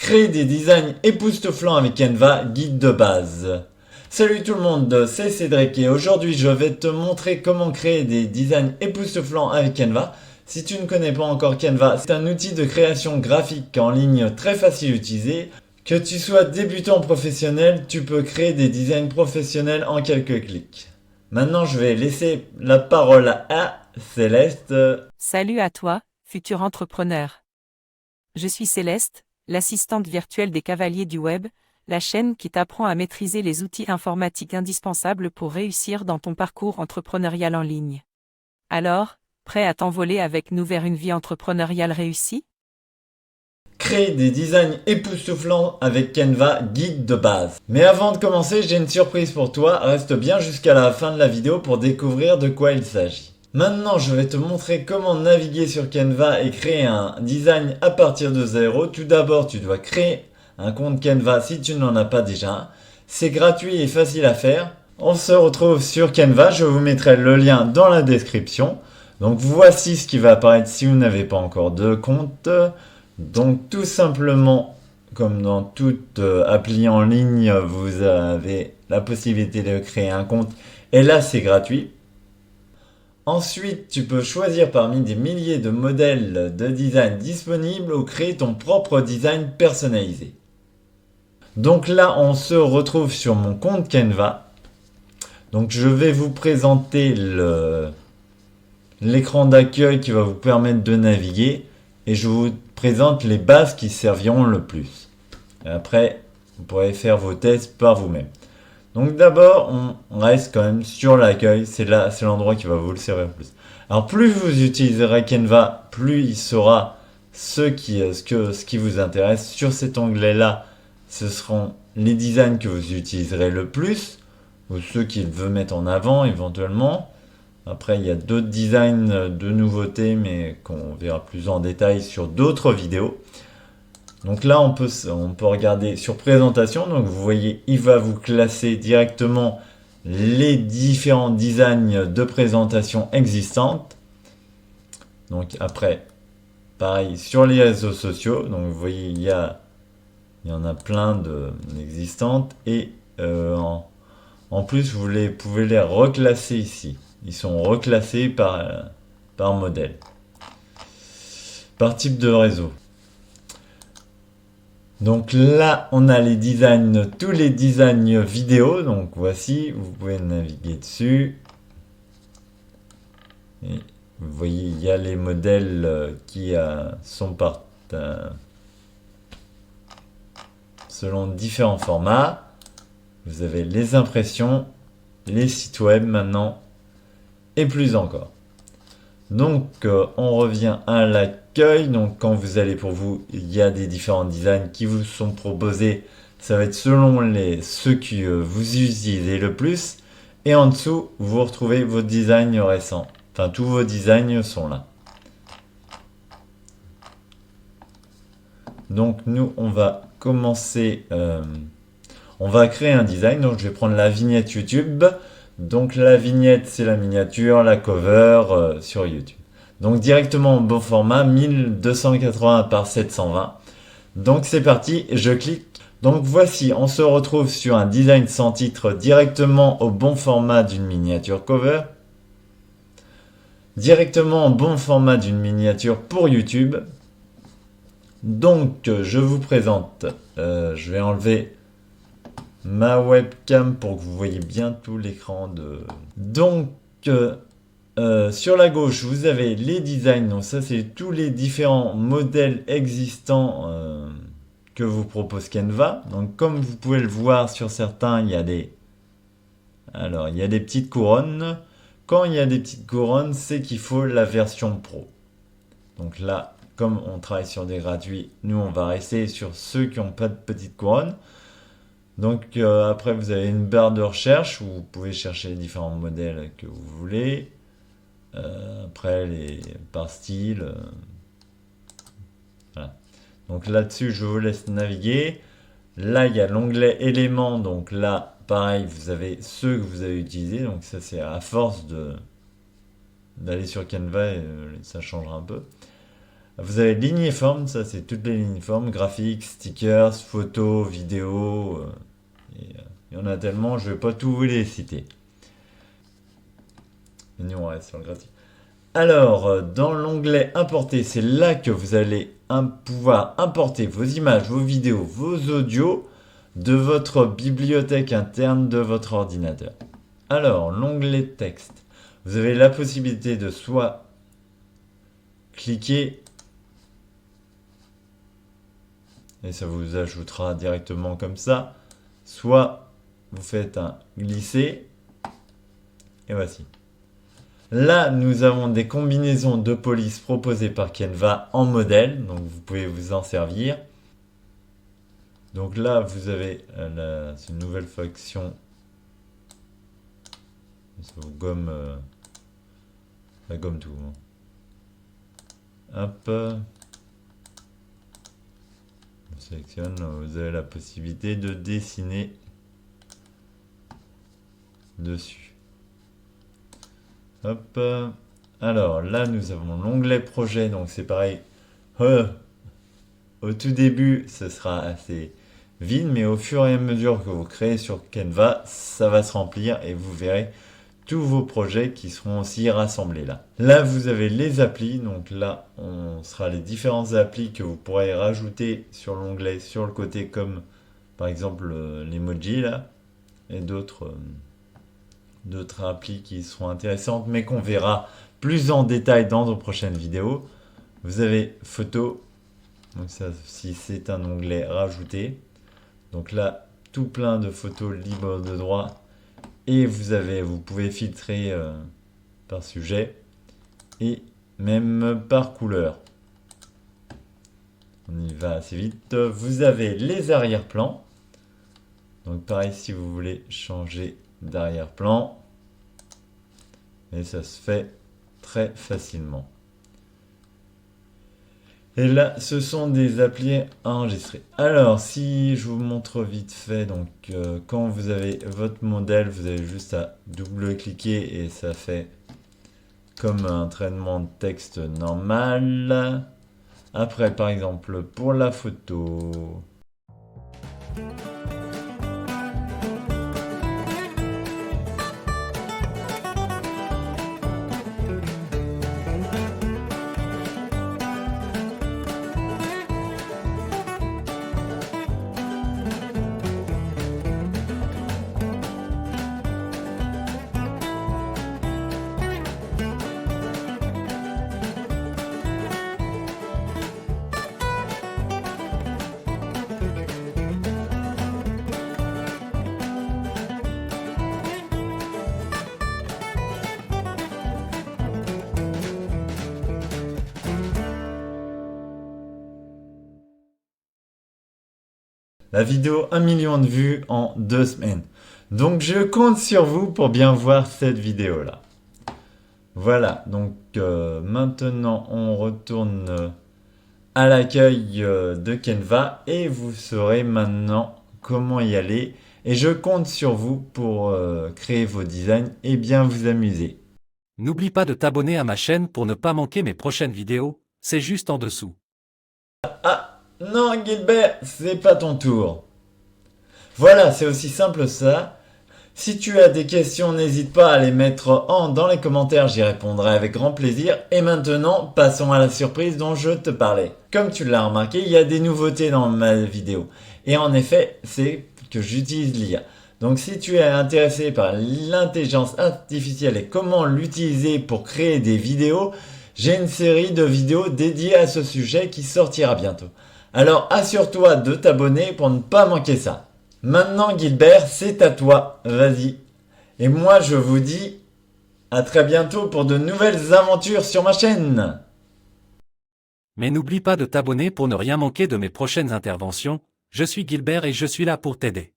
Créer des designs époustouflants avec Canva, guide de base. Salut tout le monde, c'est Cédric et aujourd'hui je vais te montrer comment créer des designs époustouflants avec Canva. Si tu ne connais pas encore Canva, c'est un outil de création graphique en ligne très facile à utiliser. Que tu sois débutant ou professionnel, tu peux créer des designs professionnels en quelques clics. Maintenant je vais laisser la parole à Céleste. Salut à toi, futur entrepreneur. Je suis Céleste, l'assistante virtuelle des Cavaliers du Web, la chaîne qui t'apprend à maîtriser les outils informatiques indispensables pour réussir dans ton parcours entrepreneurial en ligne. Alors, prêt à t'envoler avec nous vers une vie entrepreneuriale réussie? Créer des designs époustouflants avec Canva, guide de base. Mais avant de commencer, j'ai une surprise pour toi, reste bien jusqu'à la fin de la vidéo pour découvrir de quoi il s'agit. Maintenant, je vais te montrer comment naviguer sur Canva et créer un design à partir de zéro. Tout d'abord, tu dois créer un compte Canva si tu n'en as pas déjà un. C'est gratuit et facile à faire. On se retrouve sur Canva, je vous mettrai le lien dans la description. Donc voici ce qui va apparaître si vous n'avez pas encore de compte. Donc tout simplement, comme dans toute appli en ligne, vous avez la possibilité de créer un compte et là c'est gratuit. Ensuite, tu peux choisir parmi des milliers de modèles de design disponibles ou créer ton propre design personnalisé. Donc là, on se retrouve sur mon compte Canva. Donc je vais vous présenter l'écran d'accueil qui va vous permettre de naviguer et je vous présente les bases qui serviront le plus. Et après, vous pourrez faire vos tests par vous-même. Donc d'abord, on reste quand même sur l'accueil, c'est là, c'est l'endroit qui va vous le servir le plus. Alors plus vous utiliserez Canva, plus il saura ce qui vous intéresse. Sur cet onglet-là, ce seront les designs que vous utiliserez le plus, ou ceux qu'il veut mettre en avant éventuellement. Après, il y a d'autres designs de nouveautés, mais qu'on verra plus en détail sur d'autres vidéos. Donc là, on peut regarder sur présentation. Donc vous voyez, il va vous classer directement les différents designs de présentation existantes. Donc après, pareil, sur les réseaux sociaux. Donc vous voyez, il y en a plein d'existantes. Et en plus, vous pouvez les reclasser ici. Ils sont reclassés par modèle, par type de réseau. Donc là, on a les designs, tous les designs vidéo. Donc voici, vous pouvez naviguer dessus. Et vous voyez, il y a les modèles qui sont selon différents formats. Vous avez les impressions, les sites web maintenant, et plus encore. Donc on revient à l'accueil. Donc quand vous allez pour vous, il y a des différents designs qui vous sont proposés. Ça va être selon ceux que vous utilisez le plus. Et en dessous, vous retrouvez vos designs récents. Enfin, tous vos designs sont là. Donc nous, on va commencer. On va créer un design. Donc je vais prendre la vignette YouTube. Donc la vignette, c'est la miniature, la cover sur YouTube. Donc directement en bon format, 1280 par 720. Donc c'est parti, je clique. Donc voici, on se retrouve sur un design sans titre directement au bon format d'une miniature cover. Directement en bon format d'une miniature pour YouTube. Donc je vous présente, je vais enlever ma webcam pour que vous voyez bien tout l'écran de... Donc sur la gauche vous avez les designs. Donc ça c'est tous les différents modèles existants que vous propose Canva. Donc comme vous pouvez le voir sur certains, il y a des petites couronnes. Quand il y a des petites couronnes, c'est qu'il faut la version pro. Donc là, comme on travaille sur des gratuits, nous on va rester sur ceux qui n'ont pas de petites couronnes. Donc après vous avez une barre de recherche où vous pouvez chercher les différents modèles que vous voulez. Après par style. Voilà. Donc là-dessus je vous laisse naviguer. Là il y a l'onglet éléments. Donc là pareil vous avez ceux que vous avez utilisés. Donc ça c'est à force d'aller sur Canva et ça changera un peu. Vous avez lignes formes, ça c'est toutes les lignes formes, graphiques, stickers, photos, vidéos. Il y en a tellement, je vais pas tous vous les citer. Et nous on reste sur le graphique. Alors, dans l'onglet importer, c'est là que vous allez pouvoir importer vos images, vos vidéos, vos audios de votre bibliothèque interne de votre ordinateur. Alors, l'onglet texte, vous avez la possibilité de soit cliquer et ça vous ajoutera directement comme ça, soit vous faites un glisser et voici. Là, nous avons des combinaisons de police proposées par Canva en modèle, donc vous pouvez vous en servir. Donc là, vous avez une nouvelle fonction. Ça vous gomme, ça gomme tout. Hop. On sélectionne, vous avez la possibilité de dessiner dessus. Hop. Alors là, nous avons l'onglet projet, donc c'est pareil. Au tout début, ce sera assez vide, mais au fur et à mesure que vous créez sur Canva, ça va se remplir et vous verrez tous vos projets qui seront aussi rassemblés là. Là, vous avez les applis, donc là, on sera les différentes applis que vous pourrez rajouter sur l'onglet, sur le côté, comme par exemple l'emoji là, et d'autres applis qui seront intéressantes, mais qu'on verra plus en détail dans nos prochaines vidéos. Vous avez photo, donc ça si c'est un onglet rajouter. Donc là, tout plein de photos libres de droit. Et vous pouvez filtrer par sujet et même par couleur. On y va assez vite. Vous avez les arrière-plans. Donc pareil, si vous voulez changer d'arrière-plan. Et ça se fait très facilement. Et là, ce sont des applis enregistrés. Alors, si je vous montre vite fait, donc quand vous avez votre modèle, vous avez juste à double-cliquer et ça fait comme un traitement de texte normal. Après, par exemple, pour la photo. La vidéo 1 million de vues en 2 semaines. Donc je compte sur vous pour bien voir cette vidéo là. Voilà, donc maintenant on retourne à l'accueil de Canva et vous saurez maintenant comment y aller. Et je compte sur vous pour créer vos designs et bien vous amuser. N'oublie pas de t'abonner à ma chaîne pour ne pas manquer mes prochaines vidéos, c'est juste en dessous. Ah, non Gilbert, c'est pas ton tour. Voilà, c'est aussi simple ça. Si tu as des questions, n'hésite pas à les mettre dans les commentaires, j'y répondrai avec grand plaisir. Et maintenant, passons à la surprise dont je te parlais. Comme tu l'as remarqué, il y a des nouveautés dans ma vidéo. Et en effet, c'est que j'utilise l'IA. Donc si tu es intéressé par l'intelligence artificielle et comment l'utiliser pour créer des vidéos, j'ai une série de vidéos dédiées à ce sujet qui sortira bientôt. Alors assure-toi de t'abonner pour ne pas manquer ça. Maintenant Gilbert, c'est à toi, vas-y. Et moi je vous dis à très bientôt pour de nouvelles aventures sur ma chaîne. Mais n'oublie pas de t'abonner pour ne rien manquer de mes prochaines interventions, je suis Gilbert et je suis là pour t'aider.